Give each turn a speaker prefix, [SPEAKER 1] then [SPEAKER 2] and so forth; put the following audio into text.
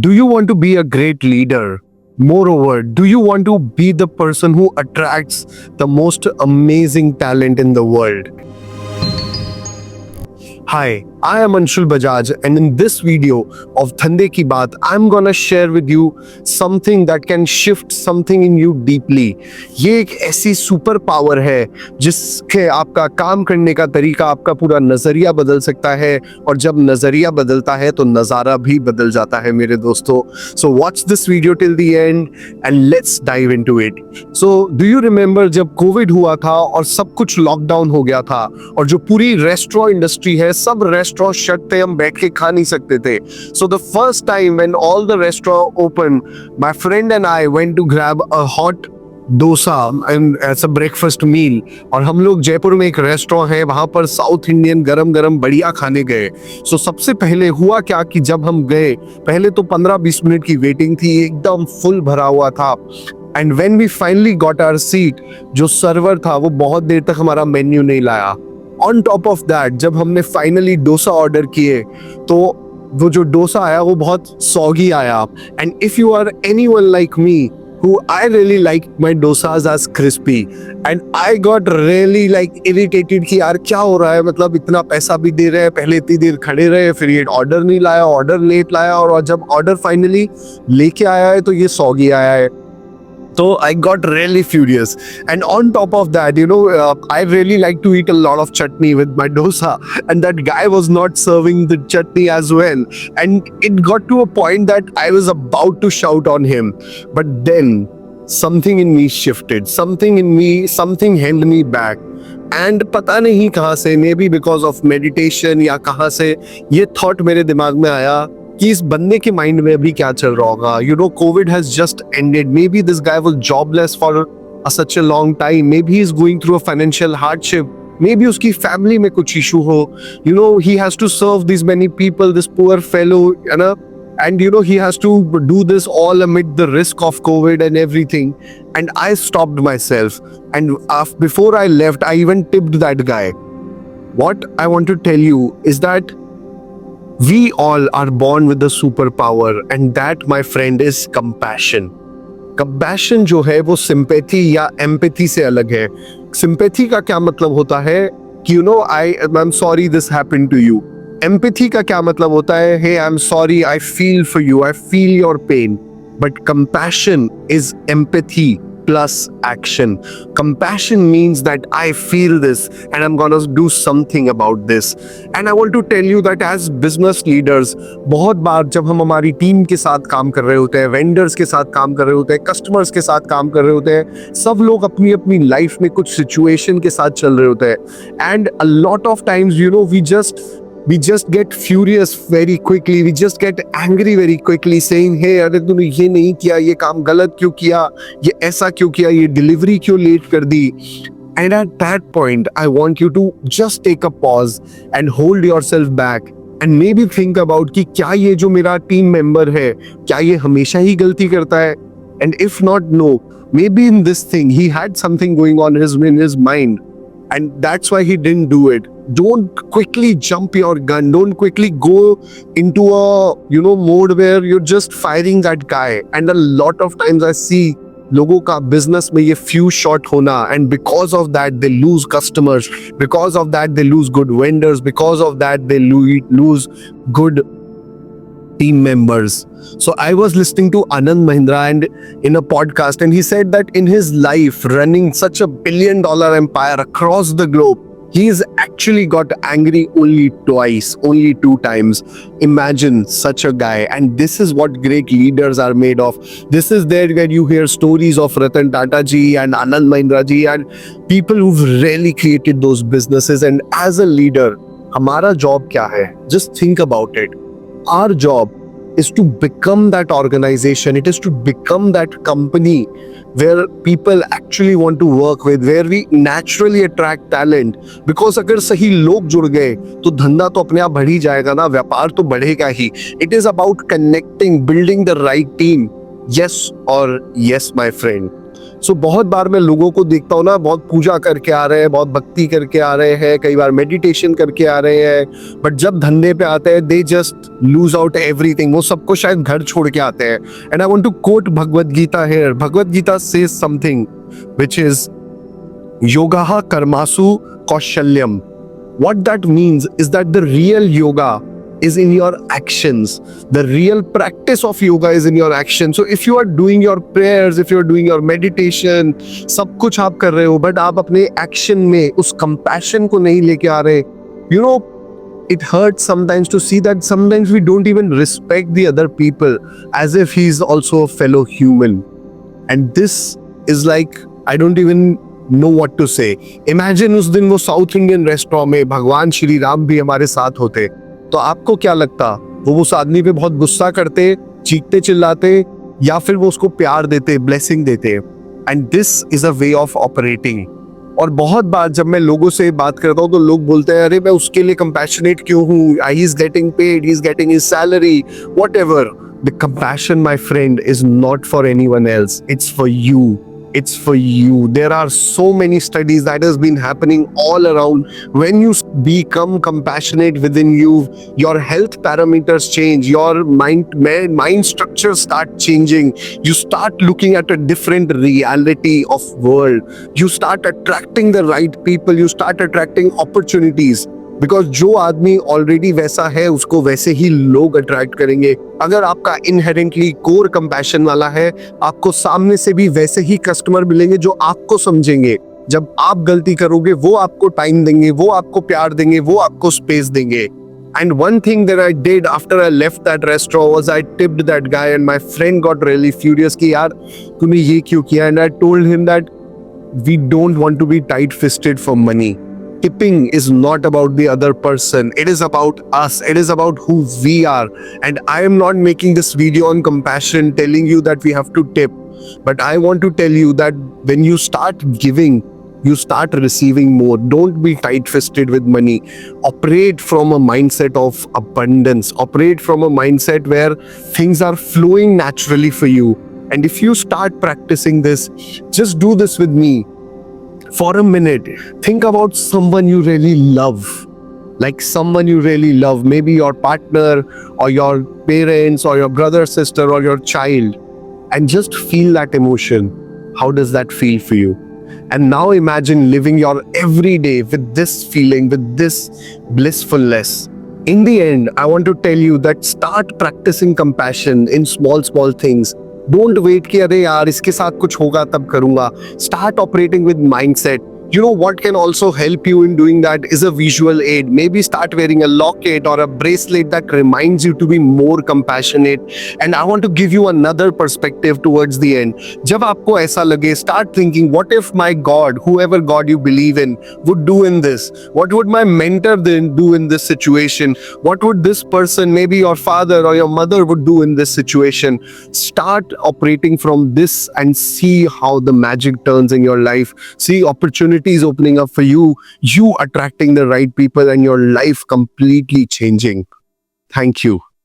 [SPEAKER 1] Do you want to be a great leader? Moreover, do you want to be the person who attracts the most amazing talent in the world? Hi, I am Anshul Bajaj, and in this video of Dhande Ki Baat, I'm gonna share with you something that can shift something in you deeply. ये एक ऐसी super power है जिसके आपका काम करने का तरीका, आपका पूरा नजरिया बदल सकता है, और जब नजरिया बदलता है तो नजारा भी बदल जाता है मेरे दोस्तों. So watch this video till the end and let's dive into it. So do you remember जब कोविड हुआ था और सब कुछ लॉकडाउन हो गया था और जो पूरी रेस्टोरेंट इंडस्ट्री है, सब रेस्टोरेंट शट थे, हम बैठ के खा नहीं सकते थे. So the first time when all the restaurant opened, my friend and I went to grab a hot dosa and as a breakfast meal. और हम लोग जयपुर में एक रेस्टोरेंट है, वहां पर साउथ इंडियन गरम गरम बढ़िया खाने गए. सो सबसे पहले हुआ क्या कि जब हम गए, पहले तो 15-20 मिनट की वेटिंग थी, एकदम फुल भरा हुआ था. And when we finally got our seat, जो सर्वर था वो बहुत देर तक हमारा मेन्यू नहीं लाया. ऑन टॉप ऑफ दैट, जब हमने फाइनली डोसा ऑर्डर किए तो वो जो डोसा आया वो बहुत सॉगी आया. And if you are anyone like me, who I really like my dosas as crispy, and I got really like irritated कि यार क्या हो रहा है, मतलब इतना पैसा भी दे रहे हैं, पहले इतनी देर खड़े रहे, फिर ये ऑर्डर नहीं लाया, ऑर्डर लेट लाया, और जब ऑर्डर फाइनली लेके आया है तो ये सॉगी आया है. So I got really furious, and on top of that, I really like to eat a lot of chutney with my dosa, and that guy was not serving the chutney as well, and it got to a point that I was about to shout on him, but then something in me shifted, something held me back, and पता नहीं कहाँ से, maybe because of meditation या कहाँ से ये thought मेरे दिमाग में आया कि इस बंदे के माइंड में अभी क्या चल रहा होगा. COVID has just ended, maybe this guy was jobless for such a long time, maybe he is going through a financial hardship, maybe उसकी फैमिली में कुछ इशू हो, he has to serve this many people, this poor fellow, है ना. And he has to do this all amid the risk of COVID and everything. And I stopped myself, and before I left, I even tipped that guy. What I want to tell you is that we all are born with a superpower, and that, my friend, is compassion. Compassion जो है वो sympathy या empathy से अलग है. Sympathy का क्या मतलब होता है कि I'm sorry this happened to you. Empathy का क्या मतलब होता है, hey, I'm sorry, I feel for you, I feel your pain. But compassion is empathy plus action. Compassion means that I feel this and I'm gonna do something about this. And I want to tell you that as business leaders, बहुत बार जब हम हमारी team के साथ काम कर रहे होते हैं, वेंडर्स के साथ काम कर रहे होते हैं, कस्टमर्स के साथ काम कर रहे होते हैं, सब लोग अपनी अपनी लाइफ में कुछ सिचुएशन के साथ चल रहे होते हैं. And a lot of times, we just get furious very quickly, we just get angry very quickly, saying, hey, अरे तूने ये नहीं किया, ये काम गलत क्यों किया, ये ऐसा क्यों किया, ये डिलीवरी क्यों लेट कर दी. And at that point, I want you to just take a pause and hold yourself back and maybe think about कि क्या ये जो मेरा टीम मेंबर है, क्या ये हमेशा ही गलती करता है. And if not, no, maybe in this thing he had something going on in his mind, and that's why he didn't do it. Don't quickly jump your gun, don't quickly go into a mode where you're just firing that guy. And a lot of times I see लोगों का business में ये few shot होना, and because of that they lose customers, because of that they lose good vendors, because of that they lose good team members. So I was listening to Anand Mahindra and in a podcast, and he said that in his life running such a billion-dollar empire across the globe, he's actually got angry only twice, only 2 times. Imagine such a guy. And this is what great leaders are made of. This is there where you hear stories of Ratan Tata ji and Anand Mahindra ji and people who've really created those businesses. And as a leader, हमारा job क्या है? Just think about it. Our job is to become that organization. It is to become that company where people actually want to work with, where we naturally attract talent. Because अगर सही लोग जुड़ गए तो धंधा तो अपने आप बढ़ ही जाएगा ना, व्यापार तो बढ़ेगा ही. It is about connecting, building the right team. Yes or yes, my friend. सो बहुत बार मैं लोगों को देखता हूँ ना, बहुत पूजा करके आ रहे हैं, बहुत भक्ति करके आ रहे हैं, कई बार मेडिटेशन करके आ रहे हैं, बट जब धंधे पे आते हैं they just lose out everything. वो सबको शायद घर छोड़ के आते हैं। And I want to quote Bhagavad Gita here. Bhagavad Gita says something which is योगाः कर्मासु कौशल्यम. What that means is that the real yoga is in your actions. The real practice of yoga is in your actions. So if you are doing your prayers, if you are doing your meditation, सब कुछ आप कर रहे हो, but आप अपने action में उस compassion को नहीं लेके आ रहे, you know, it hurts sometimes to see that sometimes we don't even respect the other people as if he is also a fellow human. And this is like, I don't even know what to say. Imagine उस दिन वो south Indian restaurant में भगवान श्री राम भी हमारे साथ होते, तो आपको क्या लगता? वो उस आदमी पे बहुत गुस्सा करते, चीखते चिल्लाते, या फिर वो उसको प्यार देते, ब्लेसिंग देते? And this is a way of operating. और बहुत बार जब मैं लोगों से बात करता हूँ तो लोग बोलते हैं, अरे मैं उसके लिए कंपैशनेट क्यों हूँ? He is getting paid, he is getting his salary, whatever. The compassion, my friend, is not for anyone else. It's for you. It's for you. There are so many studies that has been happening all around. When you become compassionate within you, your health parameters change, your mind structures start changing. You start looking at a different reality of world. You start attracting the right people. You start attracting opportunities. Because जो आदमी already वैसा है उसको वैसे ही लोग attract करेंगे. अगर आपका इनहेरेंटली कोर कंपैशन वाला है, आपको सामने से भी वैसे ही कस्टमर मिलेंगे जो आपको समझेंगे. जब आप गलती करोगे वो आपको टाइम देंगे, वो आपको प्यार देंगे, वो आपको स्पेस देंगे. And one thing that I did after I left that restaurant was I tipped that guy, and my friend got really furious कि यार तूने ये क्यों किया? And I told him that we don't want to be tight-fisted for money. Tipping is not about the other person. It is about us. It is about who we are. And I am not making this video on compassion telling you that we have to tip. But I want to tell you that when you start giving, you start receiving more. Don't be tight-fisted with money. Operate from a mindset of abundance. Operate from a mindset where things are flowing naturally for you. And if you start practicing this, just do this with me. For a minute, think about someone you really love. Like someone you really love, maybe your partner or your parents or your brother, sister or your child, and just feel that emotion. How does that feel for you? And now imagine living your everyday with this feeling, with this blissfulness. In the end, I want to tell you that start practicing compassion in small things. Don't wait कि अरे यार इसके साथ कुछ होगा तब करूंगा. Start operating with mindset. You know what can also help you in doing that is a visual aid. Maybe start wearing a locket or a bracelet that reminds you to be more compassionate. And I want to give you another perspective towards the end. जब आपको ऐसा लगे, start thinking, what if my God, whoever God you believe in, would do in this? What would my mentor then do in this situation? What would this person, maybe your father or your mother, would do in this situation? Start operating from this and see how the magic turns in your life. See opportunities opening up for you, you attracting the right people, and your life completely changing. Thank you.